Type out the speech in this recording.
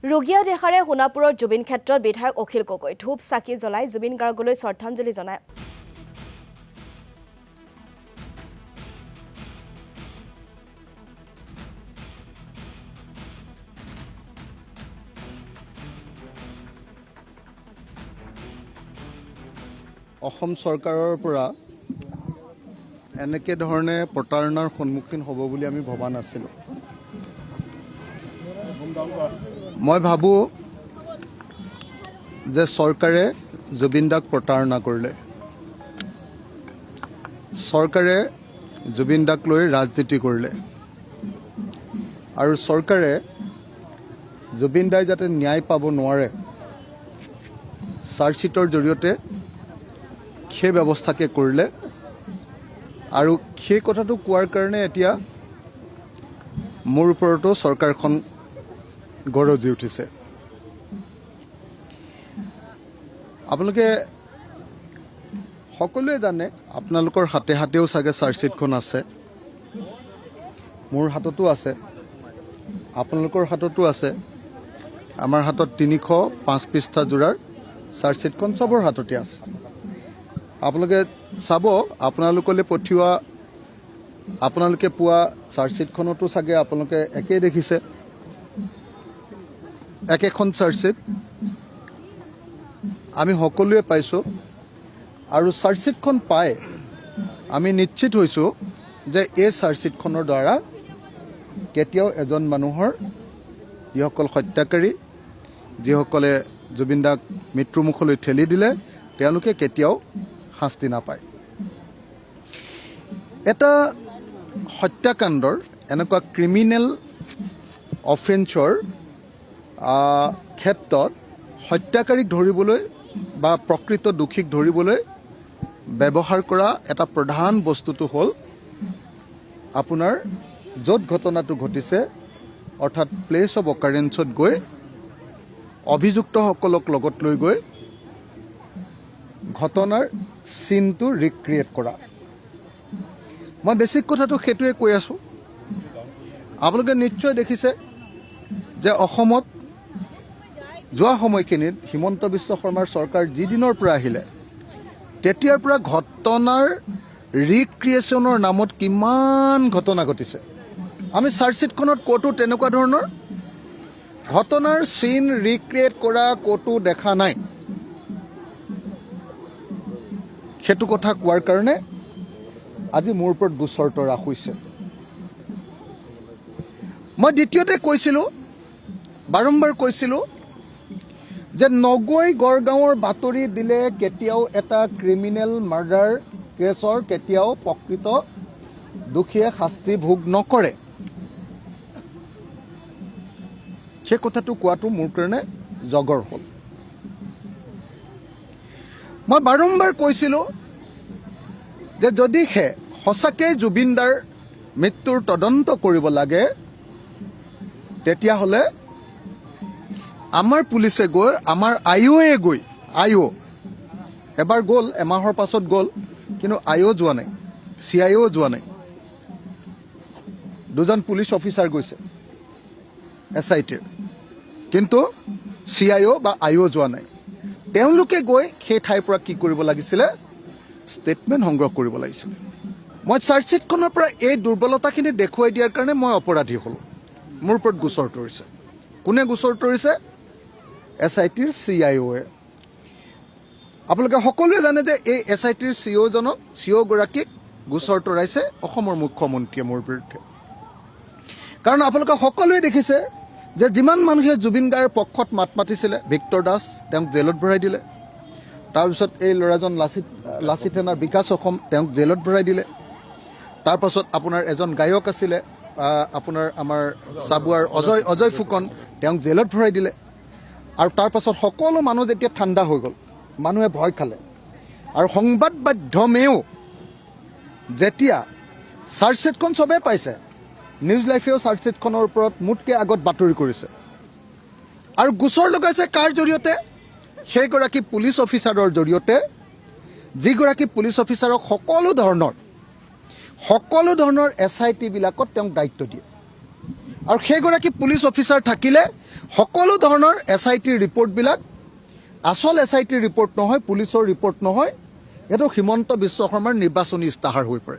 ৰুগীয়া দেখাৰে সোণাপুৰৰ জুবিন ক্ষেত্ৰত বিধায়ক অখিল গগৈ ধূপ চাকি জ্বলাই জুবিন গাৰ্গলৈ শ্ৰদ্ধাঞ্জলি জনায়। অসম চৰকাৰৰ পৰা এনেকে ধৰণে প্ৰতাৰণাৰ সন্মুখীন হ'ব বুলি আমি ভবা নাছিলোঁ। মই ভাবোঁ যে চৰকাৰে জুবিন দাক প্ৰতাৰণা কৰিলে। চৰকাৰে জুবিন দাক লৈ ৰাজনীতি কৰিলে আৰু চৰকাৰে জুবিন দাই যাতে ন্যায় পাব নোৱাৰে চাৰ্জশ্বিটৰ জৰিয়তে সেই ব্যৱস্থাকে কৰিলে আৰু সেই কথাটো কোৱাৰ কাৰণে এতিয়া মোৰ ওপৰতো চৰকাৰখন গৰজি উঠিছে। আপোনালোকে সকলোৱে জানে, আপোনালোকৰ হাতে হাতেও চাগে চাৰ্জশ্বিটখন আছে, মোৰ হাততো আছে, আপোনালোকৰ হাততো আছে। আমাৰ হাতত 305 পৃষ্ঠা জোৰাৰ চাৰ্জশ্বিটখন চবৰ হাততে আছে। আপোনালোকে চাব, আপোনালোকে পোৱা চাৰ্জশ্বিটখনতো চাগে আপোনালোকে একেই দেখিছে, একেখন চাৰ্জশ্বিট আমি সকলোৱে পাইছোঁ আৰু চাৰ্জশ্বিটখন পাই আমি নিশ্চিত হৈছোঁ যে এই চাৰ্জশ্বিটখনৰ দ্বাৰা কেতিয়াও এজন মানুহৰ, যিসকল হত্যাকাৰী, যিসকলে জুবিন দাক মৃত্যুমুখলৈ ঠেলি দিলে, তেওঁলোকে কেতিয়াও শাস্তি নাপায়। এটা হত্যাকাণ্ডৰ, এনেকুৱা ক্ৰিমিনেল অফেন্সৰ ক্ষেত্ৰত হত্যাকাৰীক ধৰিবলৈ বা প্ৰকৃত দোষীক ধৰিবলৈ ব্যৱহাৰ কৰা এটা প্ৰধান বস্তুটো হ'ল আপোনাৰ য'ত ঘটনাটো ঘটিছে, অৰ্থাৎ প্লেচ অফ অকাৰেঞ্চত গৈ অভিযুক্তসকলক লগত লৈ গৈ ঘটনাৰ চিনটো ৰিক্ৰিয়েট কৰা। মই বেছিক কথাটো সেইটোৱে কৈ আছোঁ। আপোনালোকে নিশ্চয় দেখিছে যে অসমত যোৱা সময়খিনিত হিমন্ত বিশ্ব শৰ্মাৰ চৰকাৰ যিদিনৰ পৰা আহিলে, তেতিয়াৰ পৰা ঘটনাৰ ৰিক্ৰিয়েশ্যনৰ নামত কিমান ঘটনা ঘটিছে। আমি চাৰ্জশ্বিটখনত ক'তো তেনেকুৱা ধৰণৰ ঘটনাৰ চিন ৰিক্ৰিয়েট কৰা ক'তো দেখা নাই। সেইটো কথা কোৱাৰ কাৰণে আজি মোৰ ওপৰত গোচৰ তৰা হৈছে। মই দ্বিতীয়তে কৈছিলোঁ, বাৰম্বাৰ কৈছিলোঁ যে নগৈ গড়গাঁৱৰ বাতৰি দিলে কেতিয়াও এটা ক্ৰিমিনেল মাৰ্ডাৰ কেছৰ কেতিয়াও প্ৰকৃত দোষীয়ে শাস্তি ভোগ নকৰে। সেই কথাটো কোৱাটো মোৰ কাৰণে জগৰ হ'ল। মই বাৰম্বাৰ কৈছিলোঁ যে যদিহে সঁচাকৈ জুবিন দাৰ মৃত্যুৰ তদন্ত কৰিব লাগে, তেতিয়াহ'লে আমাৰ পুলিচে গৈ, আমাৰ আইঅ' এবাৰ গ'ল, এমাহৰ পাছত গ'ল, কিন্তু আইঅ' যোৱা নাই, CIO যোৱা নাই। দুজন পুলিচ অফিচাৰ গৈছে SITৰ, কিন্তু CIO বা আইঅ' যোৱা নাই। তেওঁলোকে গৈ সেই ঠাইৰ পৰা কি কৰিব লাগিছিলে, ষ্টেটমেণ্ট সংগ্ৰহ কৰিব লাগিছিলে। মই চাৰ্জশ্বিটখনৰ পৰা এই দুৰ্বলতাখিনি দেখুৱাই দিয়াৰ কাৰণে মই অপৰাধী হ'লোঁ। মোৰ ওপৰত গোচৰ তৰিছে। কোনে গোচৰ তৰিছে? SITৰ CIOয়ে। আপোনালোকে সকলোৱে জানে যে এই SITৰ CIOগৰাকীক গোচৰ তৰাইছে অসমৰ মুখ্যমন্ত্ৰীয়ে মোৰ বিৰুদ্ধে। কাৰণ আপোনালোকে সকলোৱে দেখিছে যে যিমান মানুহে জুবিন গাৰ্গৰ পক্ষত মাত মাতিছিলে, ভিক্টৰ দাস তেওঁক জেলত ভৰাই দিলে। তাৰপিছত এই ল'ৰাজন লাচিত সেনাৰ বিকাশ অসম, তেওঁক জেলত ভৰাই দিলে। তাৰপাছত আপোনাৰ এজন গায়ক আছিলে, আপোনাৰ আমাৰ চাবুৱাৰ অজয় ফুকন, তেওঁক জেলত ভৰাই দিলে। আৰু তাৰপাছত সকলো মানুহ যেতিয়া ঠাণ্ডা হৈ গ'ল, মানুহে ভয় খালে। আৰু সংবাদ মাধ্যমেও যেতিয়া চাৰ্জশ্বিটখন চবেই পাইছে, নিউজ লাইফেও চাৰ্জশ্বিটখনৰ ওপৰত মোতকৈ আগত বাতৰি কৰিছে আৰু গোচৰ লগাইছে। কাৰ জৰিয়তে? সেইগৰাকী পুলিচ অফিচাৰৰ জৰিয়তে, যিগৰাকী পুলিচ অফিচাৰক সকলো ধৰণৰ SIT বিলাকত তেওঁক দায়িত্ব দিয়ে। আৰু সেইগৰাকী পুলিচ অফিচাৰ থাকিলে সকলো ধৰণৰ SITৰ ৰিপৰ্টবিলাক আচল SITৰ ৰিপৰ্ট নহয়, পুলিচৰ ৰিপৰ্ট নহয়, এইটো হিমন্ত বিশ্ব শৰ্মাৰ নিৰ্বাচনী ইস্তাহাৰ হৈ পৰে।